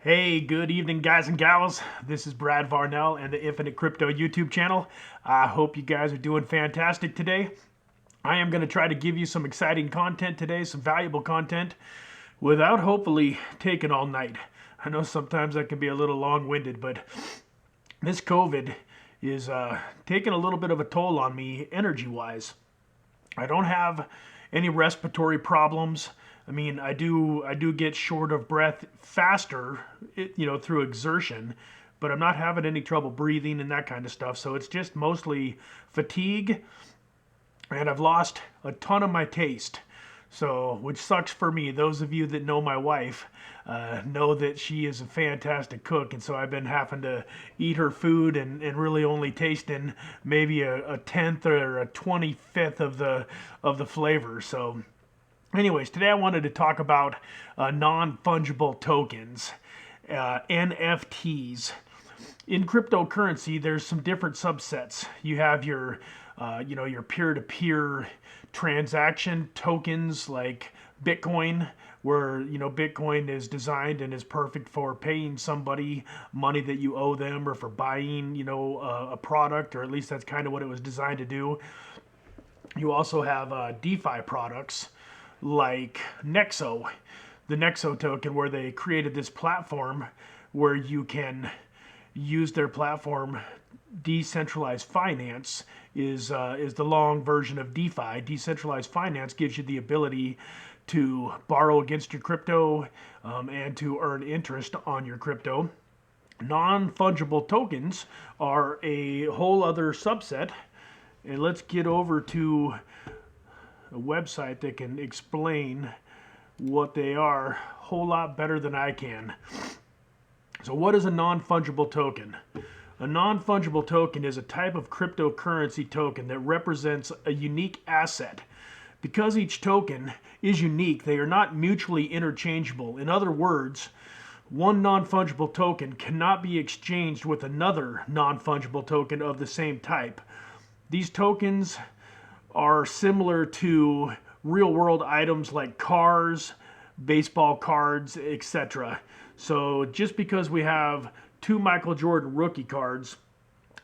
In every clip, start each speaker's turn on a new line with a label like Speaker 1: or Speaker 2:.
Speaker 1: Hey, good evening, guys and gals. This is Brad Varnell and the Infinite Crypto YouTube channel. I hope you guys are doing fantastic today. I am going to try to give you some exciting content today, some valuable content, without hopefully taking all night. I know sometimes that can be a little long-winded, but this COVID is taking a little bit of a toll on me energy-wise. I don't have any respiratory problems. I mean, I do get short of breath faster, through exertion, but I'm not having any trouble breathing and that kind of stuff. So it's just mostly fatigue, and I've lost a ton of my taste. So, which sucks for me. Those of you that know my wife know that she is a fantastic cook, and so I've been having to eat her food and really only tasting maybe a tenth or a 25th of the flavor. So, anyways, today I wanted to talk about non-fungible tokens, NFTs. In cryptocurrency, there's some different subsets. You have your peer-to-peer transaction tokens like Bitcoin, where Bitcoin is designed and is perfect for paying somebody money that you owe them, or for buying a product, or at least that's kind of what it was designed to do. You also have DeFi products like Nexo, the Nexo token, where they created this platform where you can use their platform. Decentralized finance is the long version of DeFi. Decentralized finance gives you the ability to borrow against your crypto, and to earn interest on your crypto. Non-fungible tokens are a whole other subset, and let's get over to a website that can explain what they are a whole lot better than I can. So what is a non-fungible token? A non-fungible token is a type of cryptocurrency token that represents a unique asset. Because each token is unique, they are not mutually interchangeable. In other words, one non-fungible token cannot be exchanged with another non-fungible token of the same type. These tokens are similar to real-world items like cars, baseball cards, etc. So just because we have two Michael Jordan rookie cards,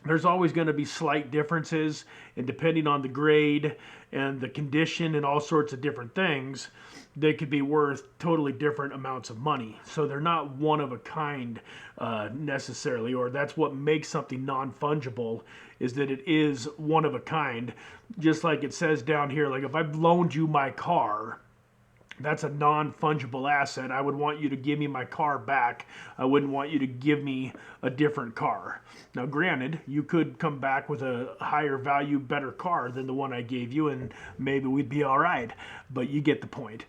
Speaker 1: there's always going to be slight differences, and depending on the grade and the condition and all sorts of different things, they could be worth totally different amounts of money. So they're not one of a kind necessarily, or that's what makes something non-fungible, is that it is one of a kind. Just like it says down here, like if I've loaned you my car, that's a non-fungible asset. I would want you to give me my car back. I wouldn't want you to give me a different car. Now, granted, you could come back with a higher value, better car than the one I gave you, and maybe we'd be all right. But you get the point.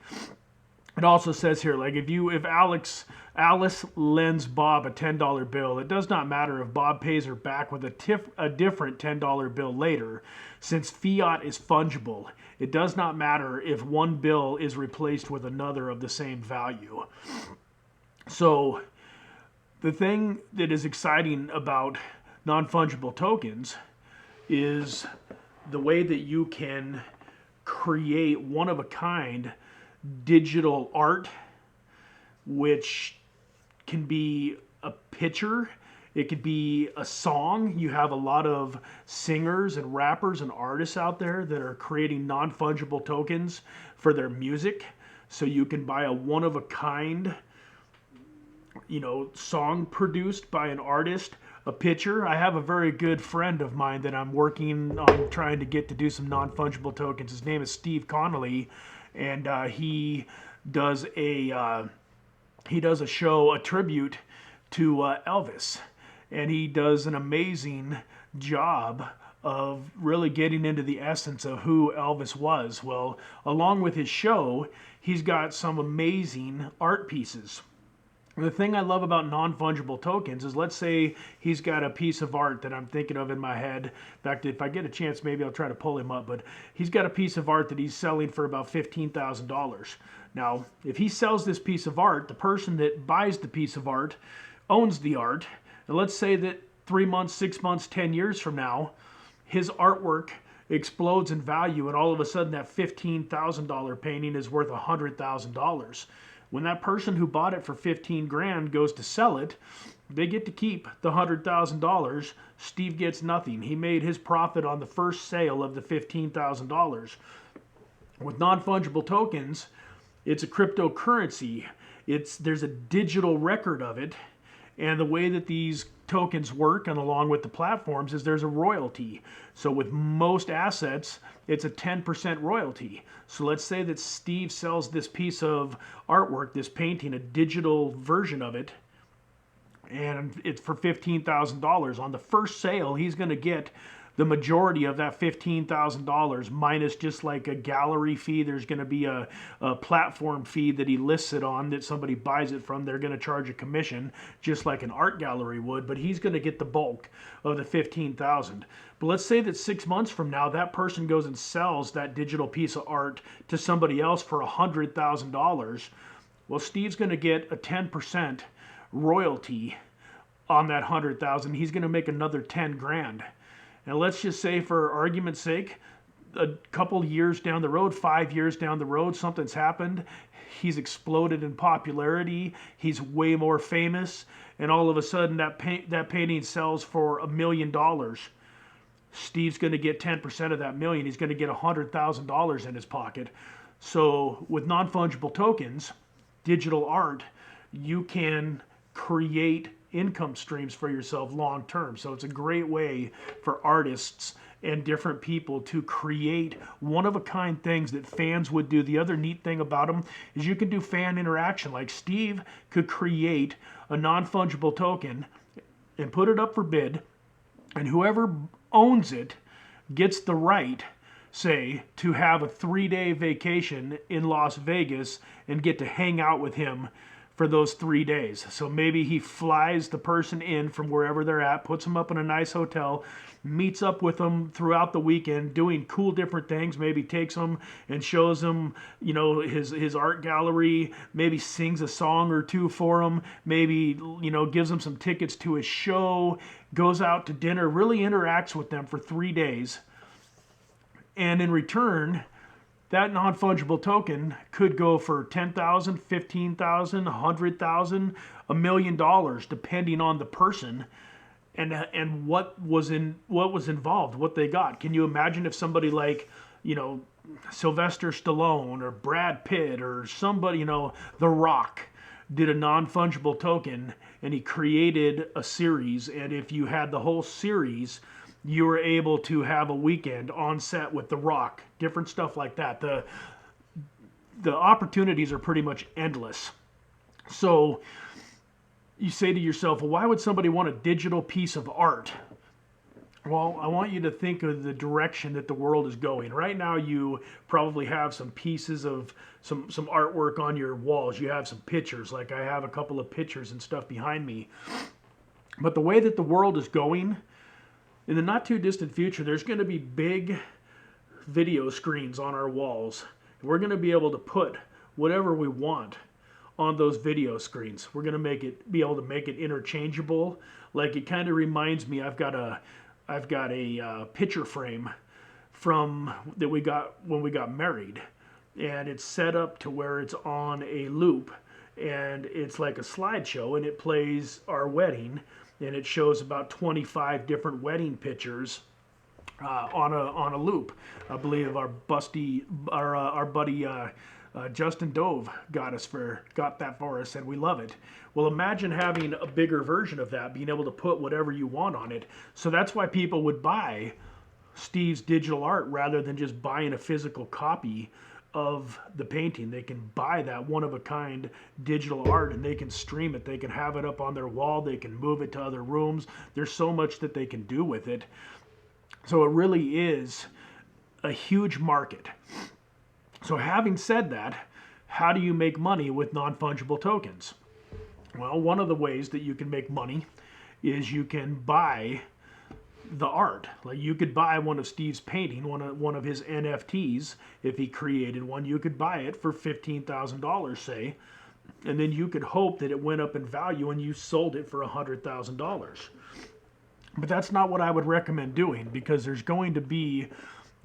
Speaker 1: It also says here, like if Alice lends Bob a $10 bill, it does not matter if Bob pays her back with a different $10 bill later, since fiat is fungible. It does not matter if one bill is replaced with another of the same value. So the thing that is exciting about non-fungible tokens is the way that you can create one-of-a-kind digital art, which can be a picture, it could be a song. You have a lot of singers and rappers and artists out there that are creating non-fungible tokens for their music. So you can buy a one-of-a-kind, song produced by an artist, a picture. I have a very good friend of mine that I'm working on trying to get to do some non-fungible tokens. His name is Steve Connolly, and he does a show, a tribute to Elvis, and he does an amazing job of really getting into the essence of who Elvis was. Well, along with his show, he's got some amazing art pieces. The thing I love about non-fungible tokens is, let's say he's got a piece of art that I'm thinking of in my head. In fact, if I get a chance, maybe I'll try to pull him up. But he's got a piece of art that he's selling for about $15,000. Now, if he sells this piece of art, the person that buys the piece of art owns the art. And let's say that 3 months, 6 months, 10 years from now, his artwork explodes in value, and all of a sudden that $15,000 painting is worth $100,000. When that person who bought it for 15 grand goes to sell it, they get to keep the $100,000. Steve gets nothing. He made his profit on the first sale of the $15,000. With non-fungible tokens, it's a cryptocurrency. There's a digital record of it, and the way that these tokens work, and along with the platforms, is there's a royalty. So with most assets, it's a 10% royalty. So let's say that Steve sells this piece of artwork, this painting, a digital version of it, and it's for $15,000. On the first sale, he's going to get the majority of that $15,000 minus just like a gallery fee. There's going to be a platform fee that he lists it on that somebody buys it from. They're going to charge a commission just like an art gallery would, but he's going to get the bulk of the $15,000. But let's say that 6 months from now, that person goes and sells that digital piece of art to somebody else for $100,000. Well, Steve's going to get a 10% royalty on that 100,000. He's going to make another 10 grand. Now let's just say, for argument's sake, a couple years down the road, 5 years down the road, something's happened. He's exploded in popularity. He's way more famous, and all of a sudden that painting sells for $1 million. Steve's going to get 10% of that million. He's going to get $100,000 in his pocket. So with non-fungible tokens, digital art, you can create income streams for yourself long term. So it's a great way for artists and different people to create one-of-a-kind things that fans would do. The other neat thing about them is you can do fan interaction. Like Steve could create a non-fungible token and put it up for bid, and whoever owns it gets the right, say, to have a 3-day vacation in Las Vegas and get to hang out with him for those 3 days. So maybe he flies the person in from wherever they're at, puts them up in a nice hotel, meets up with them throughout the weekend doing cool different things, maybe takes them and shows them, you know, his art gallery, maybe sings a song or two for them, maybe, you know, gives them some tickets to his show, goes out to dinner, really interacts with them for 3 days. And in return, that non-fungible token could go for $10,000, $15,000, $100,000, $1 million, depending on the person and what was involved, what they got. Can you imagine if somebody like, you know, Sylvester Stallone or Brad Pitt or somebody, you know, The Rock, did a non-fungible token and he created a series, and if you had the whole series, you were able to have a weekend on set with The Rock, different stuff like that. The opportunities are pretty much endless. So you say to yourself, well, why would somebody want a digital piece of art? Well, I want you to think of the direction that the world is going. Right now, you probably have some pieces of some artwork on your walls. You have some pictures, like I have a couple of pictures and stuff behind me. But the way that the world is going, in the not too distant future, there's going to be big video screens on our walls. We're going to be able to put whatever we want on those video screens. We're going to be able to make it interchangeable. Like, it kind of reminds me, I've got a picture frame that we got when we got married, and it's set up to where it's on a loop, and it's like a slideshow, and it plays our wedding. And it shows about 25 different wedding pictures on a loop. I believe our buddy Justin Dove got that for us, and we love it. Well, imagine having a bigger version of that, being able to put whatever you want on it. So that's why people would buy Steve's digital art rather than just buying a physical copy of the painting. They can buy that one-of-a-kind digital art and they can stream it. They can have it up on their wall. They can move it to other rooms. There's so much that they can do with it. So it really is a huge market. So having said that, how do you make money with non-fungible tokens? Well, one of the ways that you can make money is you can buy the art. Like, you could buy one of Steve's painting, one of his NFTs. If he created one, you could buy it for $15,000, say, and then you could hope that it went up in value and you sold it for $100,000. But that's not what I would recommend doing, because there's going to be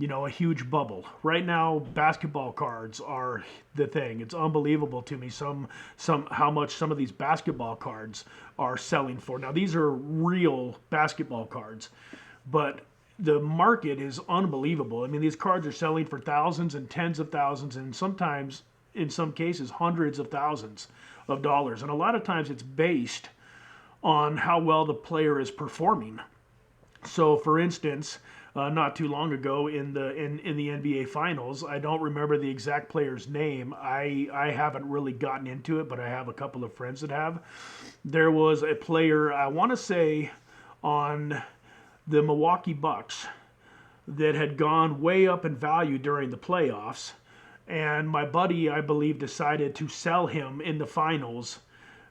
Speaker 1: a huge bubble. Right now, basketball cards are the thing. It's unbelievable to me some how much some of these basketball cards are selling for. Now these are real basketball cards, but the market is unbelievable. I mean, these cards are selling for thousands and tens of thousands, and sometimes, in some cases, hundreds of thousands of dollars. And a lot of times it's based on how well the player is performing. So, for instance, not too long ago in the NBA Finals, I don't remember the exact player's name. I haven't really gotten into it, but I have a couple of friends that have. There was a player, I want to say, on the Milwaukee Bucks that had gone way up in value during the playoffs, and my buddy, I believe, decided to sell him in the finals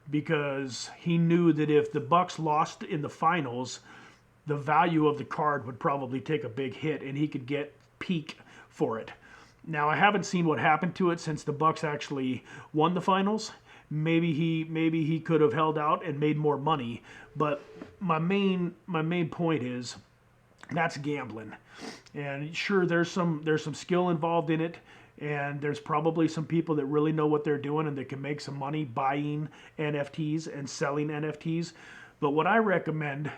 Speaker 1: because he knew that if the Bucks lost in the finals, the value of the card would probably take a big hit and he could get peak for it. Now I haven't seen what happened to it since the Bucks actually won the finals. Maybe he could have held out and made more money, but my main point is that's gambling. And sure, there's some skill involved in it, and there's probably some people that really know what they're doing and that can make some money buying NFTs and selling NFTs. But what I recommend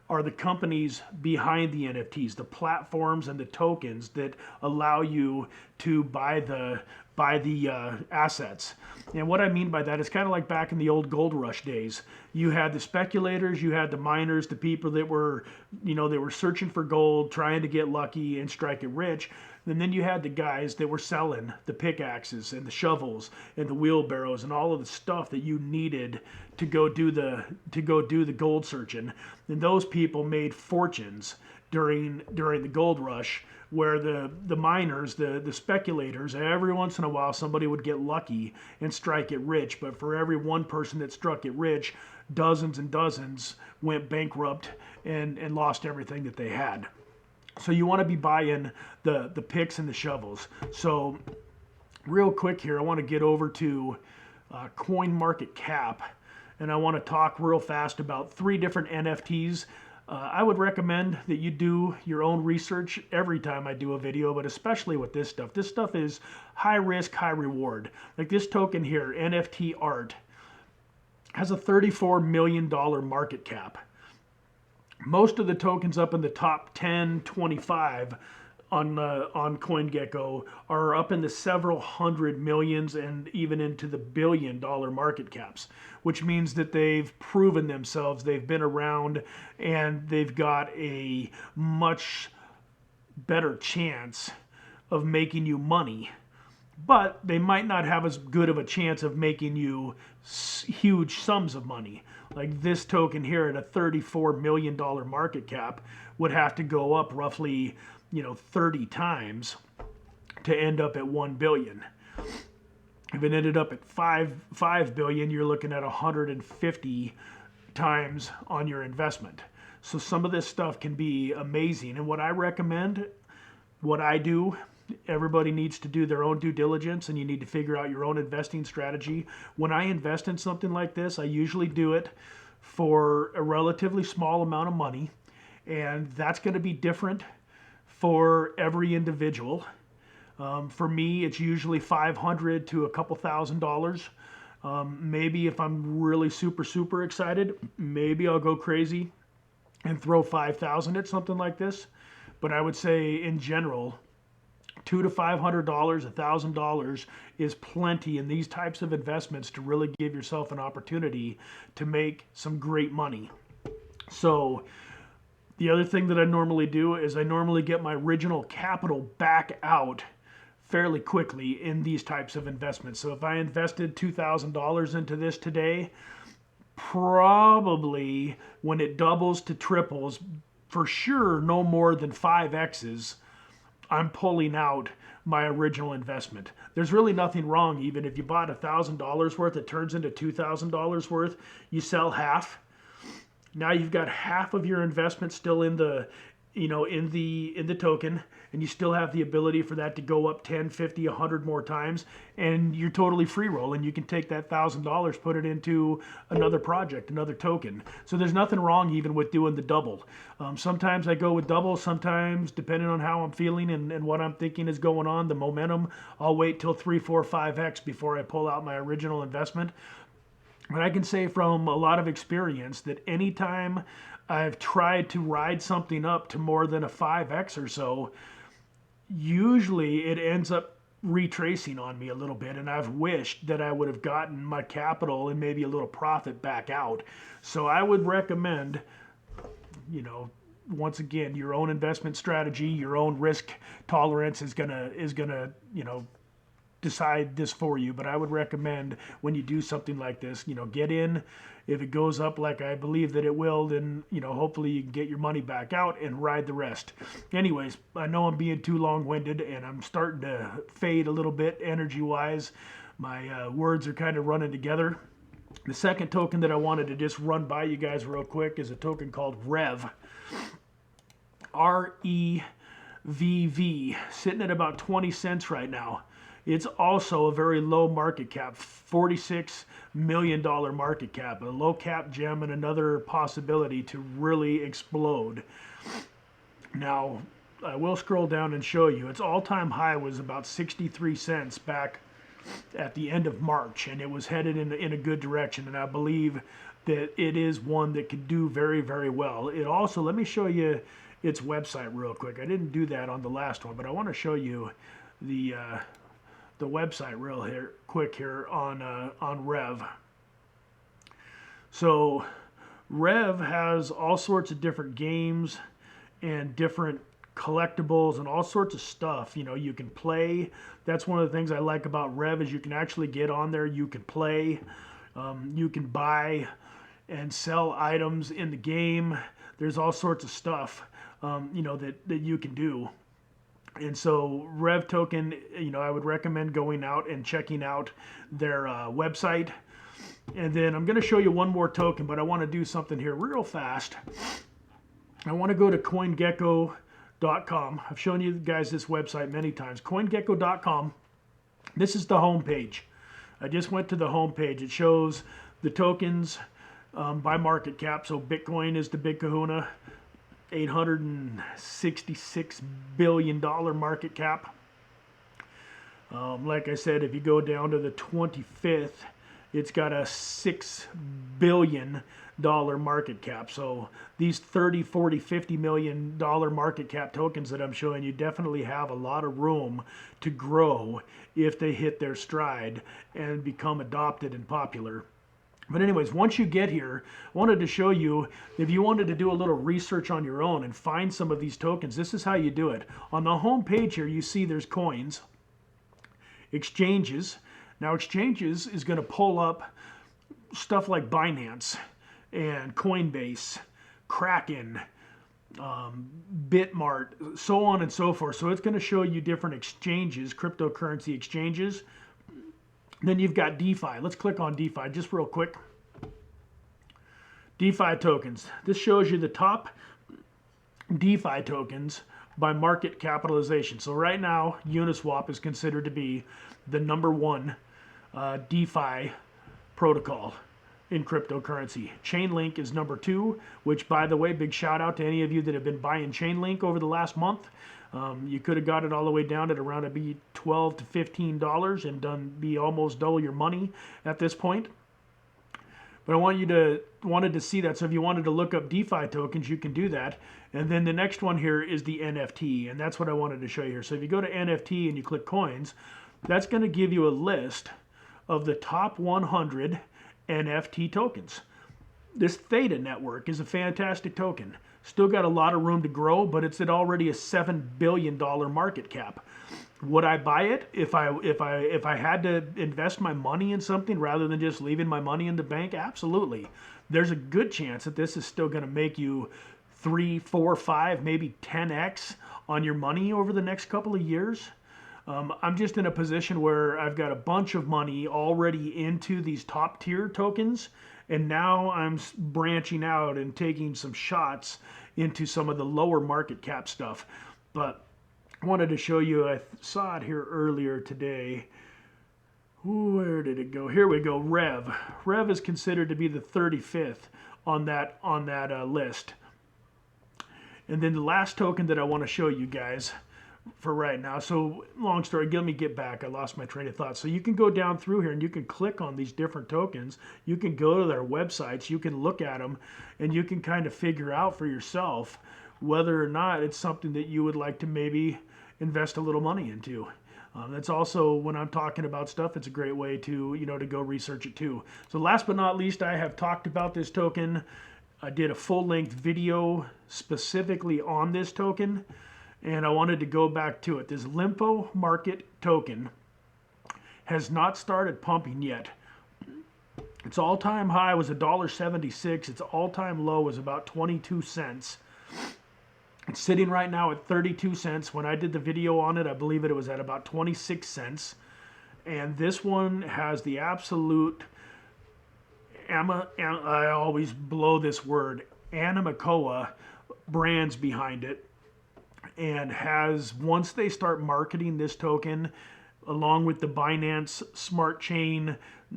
Speaker 1: are the companies behind the NFTs, the platforms and the tokens that allow you to buy the assets. And what I mean by that is kind of like back in the old gold rush days. You had the speculators, you had the miners, the people that were, they were searching for gold, trying to get lucky and strike it rich. And then you had the guys that were selling the pickaxes and the shovels and the wheelbarrows and all of the stuff that you needed to go do the gold searching. And those people made fortunes during the gold rush, where the miners, the speculators, every once in a while somebody would get lucky and strike it rich. But for every one person that struck it rich, dozens and dozens went bankrupt and lost everything that they had. So you want to be buying the picks and the shovels. So real quick here, I want to get over to CoinMarketCap, and I want to talk real fast about 3 different NFTs. I would recommend that you do your own research every time I do a video, but especially with this stuff. This stuff is high risk, high reward. Like this token here, NFT ART, has a $34 million market cap. Most of the tokens up in the top 10, 25 on Coingecko are up in the several hundred millions and even into the $1 billion market caps, which means that they've proven themselves, they've been around, and they've got a much better chance of making you money. But they might not have as good of a chance of making you huge sums of money. Like this token here at a $34 million market cap would have to go up roughly, 30 times to end up at 1 billion. If it ended up at 5 billion, you're looking at 150 times on your investment. So some of this stuff can be amazing. And what I recommend, what I do, everybody needs to do their own due diligence, and you need to figure out your own investing strategy. When I invest in something like this, I usually do it for a relatively small amount of money, and that's going to be different for every individual. For me, it's usually $500 to a couple $1,000. Maybe if I'm really super excited, maybe I'll go crazy and throw $5,000 at something like this. But I would say in general, $200 to $500, $1,000 is plenty in these types of investments to really give yourself an opportunity to make some great money. So the other thing that I normally do is I normally get my original capital back out fairly quickly in these types of investments. So if I invested $2,000 into this today, probably when it doubles to triples, for sure no more than 5x's, I'm pulling out my original investment. There's really nothing wrong. Even if you bought $1,000 worth, it turns into $2,000 worth, you sell half. Now you've got half of your investment still in the in the token, and you still have the ability for that to go up 10, 50, 100 more times, and you're totally free roll, and you can take that $1,000, put it into another project, another token. So there's nothing wrong even with doing the double. Sometimes I go with double, sometimes depending on how I'm feeling and what I'm thinking is going on, the momentum, I'll wait till 3, 4, 5x before I pull out my original investment. But I can say from a lot of experience that anytime I've tried to ride something up to more than a 5x or so, usually it ends up retracing on me a little bit, and I've wished that I would have gotten my capital and maybe a little profit back out. So I would recommend, once again, your own investment strategy, your own risk tolerance is gonna decide this for you. But I would recommend when you do something like this, get in. If it goes up like I believe that it will, then hopefully you can get your money back out and ride the rest. Anyways, I know I'm being too long-winded and I'm starting to fade a little bit energy-wise. My words are kind of running together. The second token that I wanted to just run by you guys real quick is a token called REVV. REVV, sitting at about 20 cents right now. It's also a very low market cap, $46 million market cap, a low cap gem and another possibility to really explode. Now, I will scroll down and show you. Its all-time high was about 63 cents back at the end of March, and it was headed in a good direction, and I believe that it is one that could do very, very well. It also, let me show you its website real quick. I didn't do that on the last one, but I want to show you the website real quick here on REVV. So REVV has all sorts of different games and different collectibles and all sorts of stuff. You can play. That's one of the things I like about REVV is you can actually get on there. You can play. You can buy and sell items in the game. There's all sorts of stuff, that you can do. And so REVV token, I would recommend going out and checking out their website. And then I'm going to show you one more token, but I want to do something here real fast. I want to go to Coingecko.com. I've shown you guys this website many times. Coingecko.com. This is the home page. I just went to the home page. It shows the tokens by market cap. So Bitcoin is the big kahuna. $866 billion market cap. Like I said, if you go down to the 25th, it's got a $6 billion market cap. So these 30, 40, $50 million market cap tokens that I'm showing you definitely have a lot of room to grow if they hit their stride and become adopted and popular. But anyways, once you get here, I wanted to show you, if you wanted to do a little research on your own and find some of these tokens, this is how you do it. On the home page here, you see there's coins, exchanges. Now exchanges is going to pull up stuff like Binance and Coinbase, Kraken, Bitmart, so on and so forth. So it's going to show you different exchanges, cryptocurrency exchanges. Then you've got DeFi. Let's click on DeFi just real quick. DeFi tokens. This shows you the top DeFi tokens by market capitalization. So right now, Uniswap is considered to be the #1 DeFi protocol in cryptocurrency. Chainlink is #2, which, by the way, big shout out to any of you that have been buying Chainlink over the last month. You could have got it all the way down at around $12 to $15 and be almost double your money at this point. But I wanted to see that. So if you wanted to look up DeFi tokens, you can do that. And then the next one here is the NFT, and that's what I wanted to show you here. So if you go to NFT and you click coins, that's going to give you a list of the top 100 NFT tokens. This Theta network is a fantastic token. Still got a lot of room to grow, but it's at already a $7 billion market cap. Would I buy it if I had to invest my money in something rather than just leaving my money in the bank? Absolutely. There's a good chance that this is still going to make you 3, 4, 5, maybe 10x on your money over the next couple of years. I'm just in a position where I've got a bunch of money already into these top tier tokens, And now I'm branching out and taking some shots into some of the lower market cap stuff. But I wanted to show you, I saw it here earlier today. Where did it go? Here we go. REVV. REVV is considered to be the 35th on that list. And then the last token that I want to show you guys for right now. So long story, let me get back. I lost my train of thought. So you can go down through here and you can click on these different tokens. You can go to their websites. You can look at them and you can kind of figure out for yourself whether or not it's something that you would like to maybe invest a little money into. That's also, when I'm talking about stuff, it's a great way to, to go research it too. So last but not least, I have talked about this token. I did a full-length video specifically on this token, and I wanted to go back to it. This LYMPO market token has not started pumping yet. Its all-time high was $1.76. Its all-time low was about 22 cents. It's sitting right now at 32 cents. When I did the video on it, I believe it was at about 26 cents. And this one has the absolute, I always blow this word, Anamakoa brands behind it. And has, once they start marketing this token, along with the Binance Smart Chain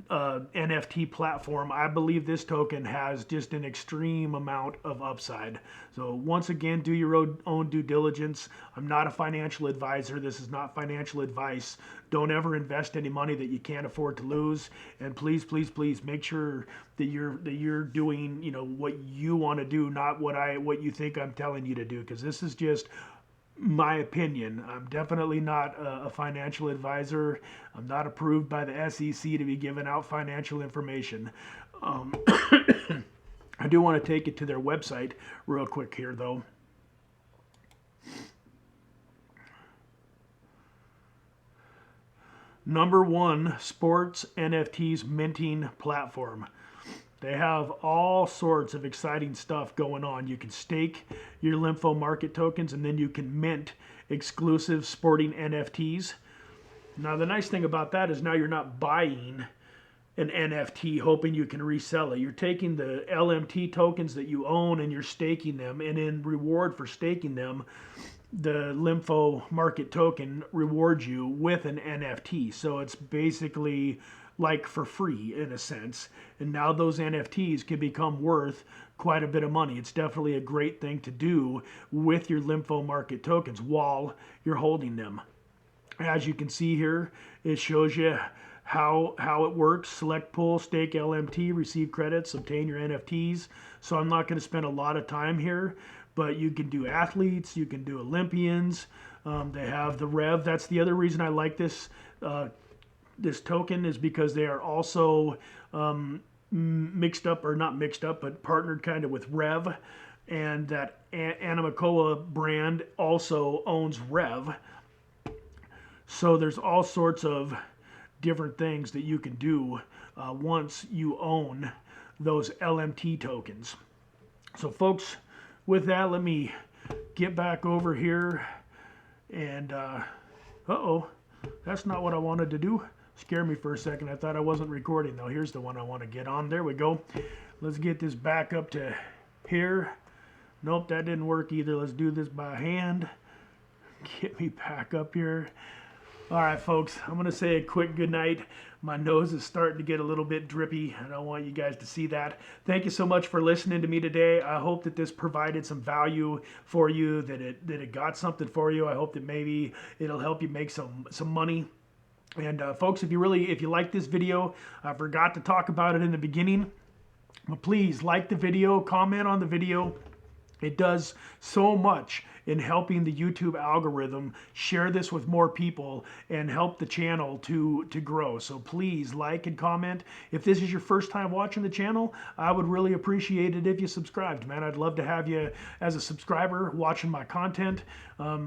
Speaker 1: NFT platform, I believe this token has just an extreme amount of upside. So once again, do your own due diligence. I'm not a financial advisor. This is not financial advice. Don't ever invest any money that you can't afford to lose. And please, please, please make sure that you're doing, what you want to do, not what you think I'm telling you to do, because this is just my opinion. I'm definitely not a financial advisor. I'm not approved by the SEC to be giving out financial information. I do want to take it to their website real quick here, though. #1 sports NFTs minting platform. They have all sorts of exciting stuff going on. You can stake your LYMPO market tokens, and then you can mint exclusive sporting NFTs. Now, the nice thing about that is now you're not buying an NFT hoping you can resell it. You're taking the LMT tokens that you own and you're staking them, and in reward for staking them, the LYMPO market token rewards you with an NFT. So it's basically like for free in a sense. And now those NFTs can become worth quite a bit of money. It's definitely a great thing to do with your LYMPO market tokens while you're holding them. As you can see here, it shows you how it works. Select pool, stake LMT, receive credits, obtain your NFTs. So I'm not going to spend a lot of time here, but you can do athletes, you can do Olympians. They have the REVV. That's the other reason I like this token, is because they are also mixed up, or not mixed up, but partnered kind of with REVV, and that Anamakoa brand also owns REVV. So there's all sorts of different things that you can do once you own those LMT tokens. So folks, with that, let me get back over here and uh-oh, that's not what I wanted to do. Scared me for a second. I thought I wasn't recording though. Here's the one I want to get on. There we go. Let's get this back up to here. Nope, that didn't work either. Let's do this by hand. Get me back up here. All right, folks, I'm going to say a quick good night. My nose is starting to get a little bit drippy. I don't want you guys to see that. Thank you so much for listening to me today. I hope that this provided some value for you, that it got something for you. I hope that maybe it'll help you make some money. And folks, if you like this video, I forgot to talk about it in the beginning, but please like the video, comment on the video. It does so much in helping the YouTube algorithm share this with more people and help the channel to grow. So please like and comment. If this is your first time watching the channel, I would really appreciate it if you subscribed, man. I'd love to have you as a subscriber watching my content.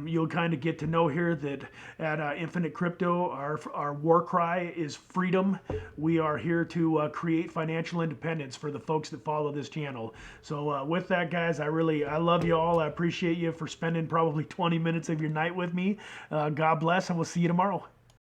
Speaker 1: You'll kind of get to know here that at Infinite Crypto, our war cry is freedom. We are here to create financial independence for the folks that follow this channel. So with that, guys, I love you all. I appreciate you for spending probably 20 minutes of your night with me. God bless, and we'll see you tomorrow.